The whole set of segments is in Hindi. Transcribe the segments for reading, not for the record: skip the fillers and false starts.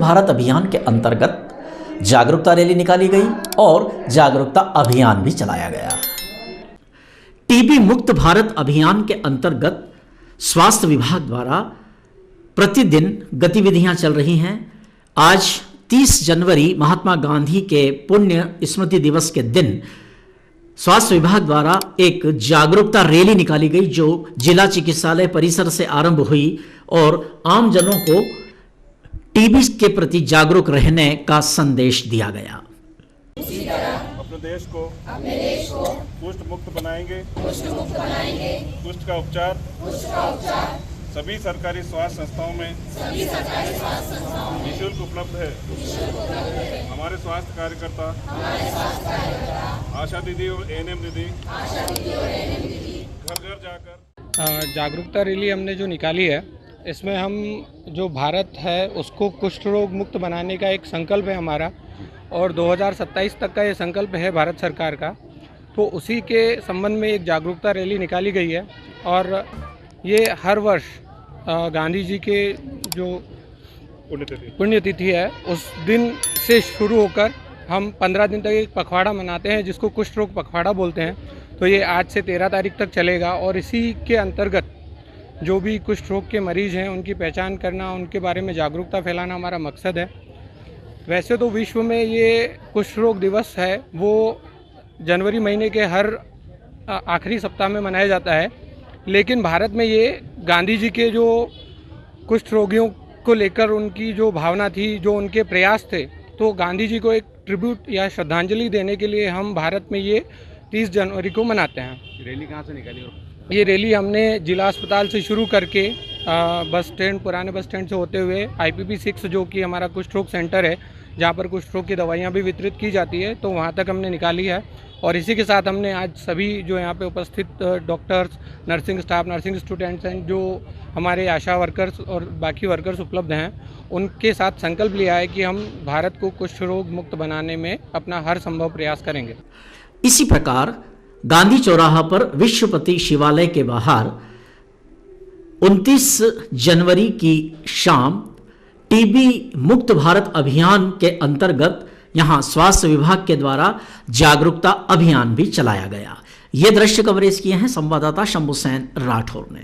भारत अभियान के अंतर्गत जागरूकता रैली निकाली गई और जागरूकता अभियान भी चलाया गया। टीबी मुक्त भारत अभियान के अंतर्गत स्वास्थ्य विभाग द्वारा प्रतिदिन गतिविधियां चल रही हैं। आज 30 जनवरी महात्मा गांधी के पुण्य स्मृति दिवस के दिन स्वास्थ्य विभाग द्वारा एक जागरूकता रैली निकाली गई, जो जिला चिकित्सालय परिसर से आरंभ हुई और आम जनों को टीबी के प्रति जागरूक रहने का संदेश दिया गया। अपने देश को कुष्ठ मुक्त बनाएंगे। कुष्ठ का उपचार सभी सरकारी स्वास्थ्य संस्थाओं में निःशुल्क उपलब्ध है। हमारे स्वास्थ्य कार्यकर्ता, आशा दीदी और एएनएम दीदी घर घर जाकर जागरूकता रैली हमने जो निकाली है, इसमें हम जो भारत है उसको कुष्ठ रोग मुक्त बनाने का एक संकल्प है हमारा, और 2027 तक का ये संकल्प है भारत सरकार का। तो उसी के संबंध में एक जागरूकता रैली निकाली गई है और ये हर वर्ष गांधी जी के जो पुण्यतिथि है उस दिन से शुरू होकर हम 15 दिन तक एक पखवाड़ा मनाते हैं, जिसको कुष्ठ रोग पखवाड़ा बोलते हैं। तो ये आज से 13 तारीख तक चलेगा और इसी के अंतर्गत जो भी कुष्ठ रोग के मरीज हैं उनकी पहचान करना, उनके बारे में जागरूकता फैलाना हमारा मकसद है। वैसे तो विश्व में ये कुष्ठ रोग दिवस है वो जनवरी महीने के हर आखिरी सप्ताह में मनाया जाता है, लेकिन भारत में ये गांधी जी के जो कुष्ठ रोगियों को लेकर उनकी जो भावना थी, जो उनके प्रयास थे, तो गांधी जी को एक ट्रिब्यूट या श्रद्धांजलि देने के लिए हम भारत में ये 30 जनवरी को मनाते हैं। रैली कहाँ से निकाली? ये रैली हमने जिला अस्पताल से शुरू करके बस स्टैंड, पुराने बस स्टैंड से होते हुए IPP 6 जो कि हमारा कुष्ठ रोग सेंटर है, जहाँ पर कुष्ठ रोग की दवाइयाँ भी वितरित की जाती है, तो वहाँ तक हमने निकाली है। और इसी के साथ हमने आज सभी जो यहाँ पे उपस्थित doctors, nursing staff, nursing students हैं, जो हमारे आशा वर्कर्स और बाकी वर्कर्स उपलब्ध हैं, उनके साथ संकल्प लिया है कि हम भारत को कुष्ठ रोग मुक्त बनाने में अपना हर संभव प्रयास करेंगे। इसी प्रकार गांधी चौराहा पर विश्वपति शिवालय के बाहर 29 जनवरी की शाम टीबी मुक्त भारत अभियान के अंतर्गत यहां स्वास्थ्य विभाग के द्वारा जागरूकता अभियान भी चलाया गया। ये दृश्य कवरेज किए हैं संवाददाता शंभू सेन राठौर ने।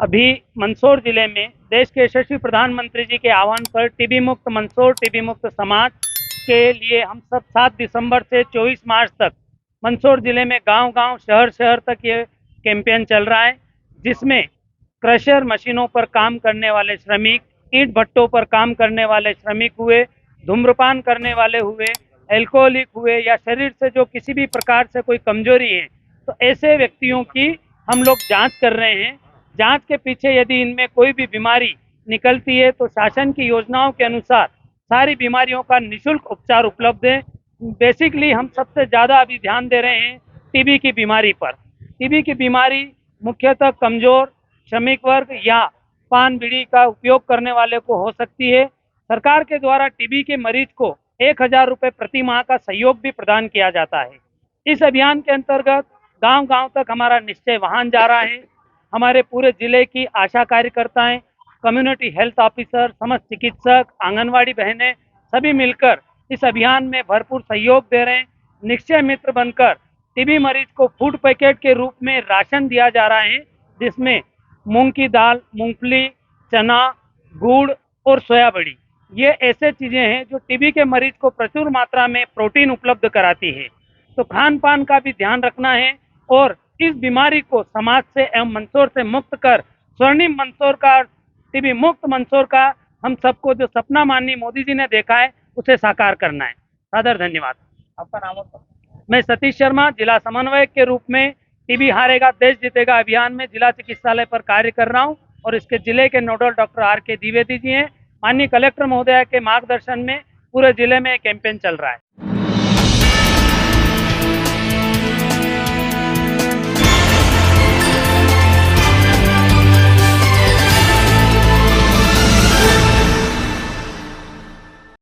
अभी मंदसौर जिले में देश के यशस्वी प्रधानमंत्री जी के आह्वान पर टीबी मुक्त मंदसौर, टीबी मुक्त समाज के लिए हम सब 7 दिसंबर से 24 मार्च तक मंदसौर जिले में गांव-गांव, शहर-शहर तक ये कैंपेन चल रहा है, जिसमें क्रशर मशीनों पर काम करने वाले श्रमिक, ईंट भट्टों पर काम करने वाले श्रमिक हुए, धूम्रपान करने वाले हुए, एल्कोहलिक हुए, या शरीर से जो किसी भी प्रकार से कोई कमजोरी है, तो ऐसे व्यक्तियों की हम लोग जांच कर रहे हैं। जांच के पीछे यदि इनमें कोई भी बीमारी निकलती है तो शासन की योजनाओं के अनुसार सारी बीमारियों का निःशुल्क उपचार उपलब्ध है। बेसिकली हम सबसे ज़्यादा अभी ध्यान दे रहे हैं टीबी की बीमारी पर। टीबी की बीमारी मुख्यतः कमज़ोर, श्रमिक वर्ग या पान बीड़ी का उपयोग करने वाले को हो सकती है। सरकार के द्वारा टीबी के मरीज को 1000 रुपये प्रति माह का सहयोग भी प्रदान किया जाता है। इस अभियान के अंतर्गत गांव-गांव तक हमारा निश्चय वाहन जा रहा है। हमारे पूरे जिले की आशा कार्यकर्ताएं, कम्युनिटी हेल्थ ऑफिसर, समस्त चिकित्सक, आंगनवाड़ी बहनें सभी मिलकर इस अभियान में भरपूर सहयोग दे रहे हैं। निश्चय मित्र बनकर टीबी मरीज को फूड पैकेट के रूप में राशन दिया जा रहा है, जिसमें मूंग की दाल, मूंगफली, चना, गुड़ और सोयाबड़ी, ये ऐसे चीज़ें हैं जो टीबी के मरीज को प्रचुर मात्रा में प्रोटीन उपलब्ध कराती है। तो खान पान का भी ध्यान रखना है और इस बीमारी को समाज से एवं मंदसौर से मुक्त कर स्वर्णिम मंदसौर का, टीबी मुक्त मंदसौर का हम सबको जो सपना माननीय मोदी जी ने देखा है उसे साकार करना है। सादर धन्यवाद। आपका नाम? मैं सतीश शर्मा, जिला समन्वयक के रूप में टीबी हारेगा देश जीतेगा अभियान में जिला चिकित्सालय पर कार्य कर रहा हूं और इसके जिले के nodal doctor RK Dwivedi ji हैं। माननीय कलेक्टर महोदया के मार्गदर्शन में पूरे जिले में कैंपेन चल रहा है।